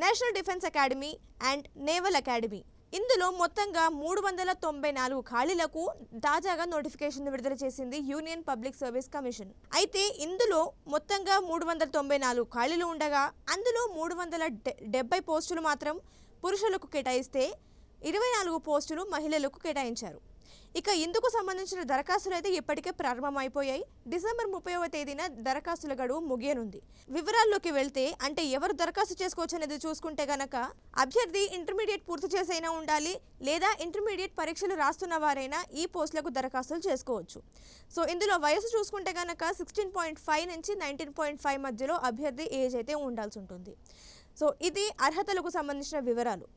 National defence academy and naval academy. ఇందులో మొత్తంగా 394 ఖాళీలకు తాజాగా నోటిఫికేషన్ విడుదల చేసింది యూనియన్ పబ్లిక్ సర్వీస్ కమిషన్. అయితే ఇందులో మొత్తంగా 394 ఖాళీలు ఉండగా అందులో 370 పోస్టులు మాత్రం పురుషులకు కేటాయిస్తే 24 పోస్టులు మహిళలకు కేటాయించారు. ఇక ఇందుకు సంబంధించిన దరఖాస్తులు అయితే ఇప్పటికే ప్రారంభమైపోయాయి. డిసెంబర్ 30వ తేదీన దరఖాస్తుల గడువు ముగియనుంది. వివరాల్లోకి వెళ్తే అంటే ఎవరు దరఖాస్తు చేసుకోవచ్చు అనేది చూసుకుంటే గనక అభ్యర్థి ఇంటర్మీడియట్ పూర్తి చేసైనా ఉండాలి, లేదా ఇంటర్మీడియట్ పరీక్షలు రాస్తున్న వారైనా ఈ పోస్టులకు దరఖాస్తులు చేసుకోవచ్చు. సో ఇందులో వయసు చూసుకుంటే గనక 16.5 నుంచి 19.5 మధ్యలో అభ్యర్థి ఏజ్ అయితే ఉండాల్సి ఉంటుంది. సో ఇది అర్హతలకు సంబంధించిన వివరాలు.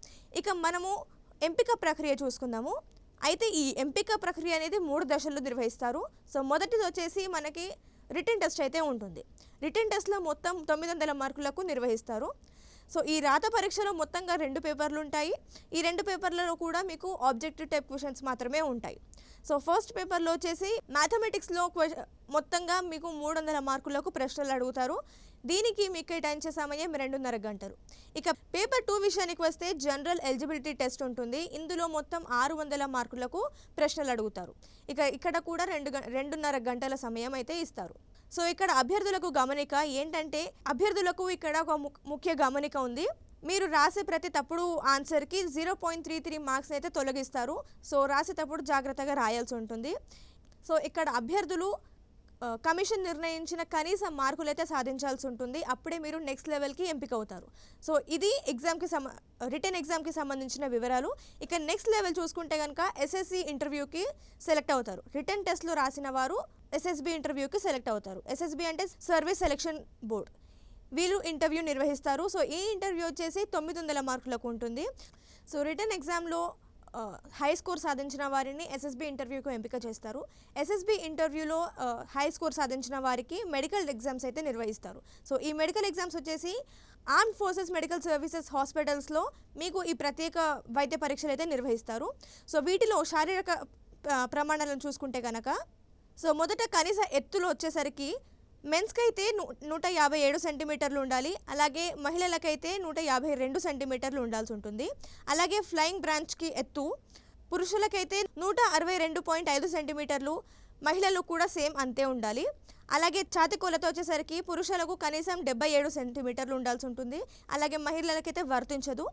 ఇక మనము ఎంపిక ప్రక్రియ చూసుకుందాము. అయితే ఈ ఎంపిక ప్రక్రియ అనేది 3 దశల్లో నిర్వహిస్తారు. సో మొదటిది వచ్చేసి మనకి రిటన్ టెస్ట్ అయితే ఉంటుంది. రిటన్ టెస్ట్లో మొత్తం 900 మార్కులకు నిర్వహిస్తారు. సో ఈ రాత పరీక్షలో మొత్తంగా 2 పేపర్లు ఉంటాయి. ఈ 2 పేపర్లలో కూడా మీకు ఆబ్జెక్టివ్ టైప్ క్వశ్చన్స్ మాత్రమే ఉంటాయి. సో ఫస్ట్ పేపర్లో వచ్చేసి మ్యాథమెటిక్స్లో మొత్తంగా మీకు 300 మార్కులకు ప్రశ్నలు అడుగుతారు. దీనికి మీకు కేటాయించే సమయం 2.5 గంటలు. ఇక పేపర్ 2 విషయానికి వస్తే జనరల్ ఎలిజిబిలిటీ టెస్ట్ ఉంటుంది. ఇందులో మొత్తం 600 మార్కులకు ప్రశ్నలు అడుగుతారు. ఇక ఇక్కడ కూడా 2.5 గంటల సమయం అయితే ఇస్తారు. సో ఇక్కడ అభ్యర్థులకు గమనిక ఏంటంటే అభ్యర్థులకు ఇక్కడ ఒక ముఖ్య గమనిక ఉంది. మీరు రాసే ప్రతి తప్పుడు ఆన్సర్కి 0.33 మార్క్స్ అయితే తొలగిస్తారు. సో రాసేటప్పుడు జాగ్రత్తగా రాయాల్సి ఉంటుంది. సో ఇక్కడ అభ్యర్థులు కమిషన్ నిర్ణయించిన కనీస మార్కులు అయితే సాధించాల్సి ఉంటుంది. అప్పుడే మీరు నెక్స్ట్ లెవెల్కి ఎంపిక అవుతారు. సో ఇది రిటర్న్ ఎగ్జామ్కి సంబంధించిన వివరాలు. ఇక నెక్స్ట్ లెవెల్ చూసుకుంటే కనుక ఎస్ఎస్సి ఇంటర్వ్యూకి సెలెక్ట్ అవుతారు. రిటర్న్ టెస్ట్లో రాసిన వారు ఎస్ఎస్బి ఇంటర్వ్యూకి సెలెక్ట్ అవుతారు. ఎస్ఎస్బి అంటే సర్వీస్ సెలక్షన్ బోర్డ్. వీళ్ళు ఇంటర్వ్యూ నిర్వహిస్తారు. సో ఈ ఇంటర్వ్యూ వచ్చేసి 900 మార్కులకు ఉంటుంది. సో రిటర్న్ ఎగ్జామ్లో హై స్కోర్ సాధించిన వారిని ఎస్ఎస్బి ఇంటర్వ్యూకు ఎంపిక చేస్తారు. ఎస్ఎస్బి ఇంటర్వ్యూలో హై స్కోర్ సాధించిన వారికి మెడికల్ ఎగ్జామ్స్ అయితే నిర్వహిస్తారు. సో ఈ మెడికల్ ఎగ్జామ్స్ వచ్చేసి ఆర్మ్డ్ ఫోర్సెస్ మెడికల్ సర్వీసెస్ హాస్పిటల్స్లో మీకు ఈ ప్రత్యేక వైద్య పరీక్షలు అయితే నిర్వహిస్తారు. సో వీటిలో శారీరక ప్రమాణాలను చూసుకుంటే కనుక సో మొదట కనీస ఎత్తులో వచ్చేసరికి మెన్స్కి అయితే 157 సెంటీమీటర్లు ఉండాలి. అలాగే మహిళలకైతే 152 సెంటీమీటర్లు ఉండాల్సి ఉంటుంది. అలాగే ఫ్లయింగ్ బ్రాంచ్కి ఎత్తు పురుషులకైతే 162.5 సెంటీమీటర్లు, మహిళలు కూడా సేమ్ అంతే ఉండాలి. అలాగే ఛాతి కొలత వచ్చేసరికి పురుషులకు కనీసం 77 సెంటీమీటర్లు ఉండాల్సి ఉంటుంది. అలాగే మహిళలకైతే వర్తించదు.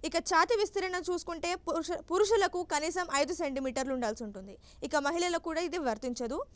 ఇక ఛాతి విస్తీర్ణ చూసుకుంటే పురుషులకు కనీసం 5 సెంటీమీటర్లు ఉండాల్సి ఉంటుంది. ఇక మహిళలకు కూడా ఇది వర్తించదు.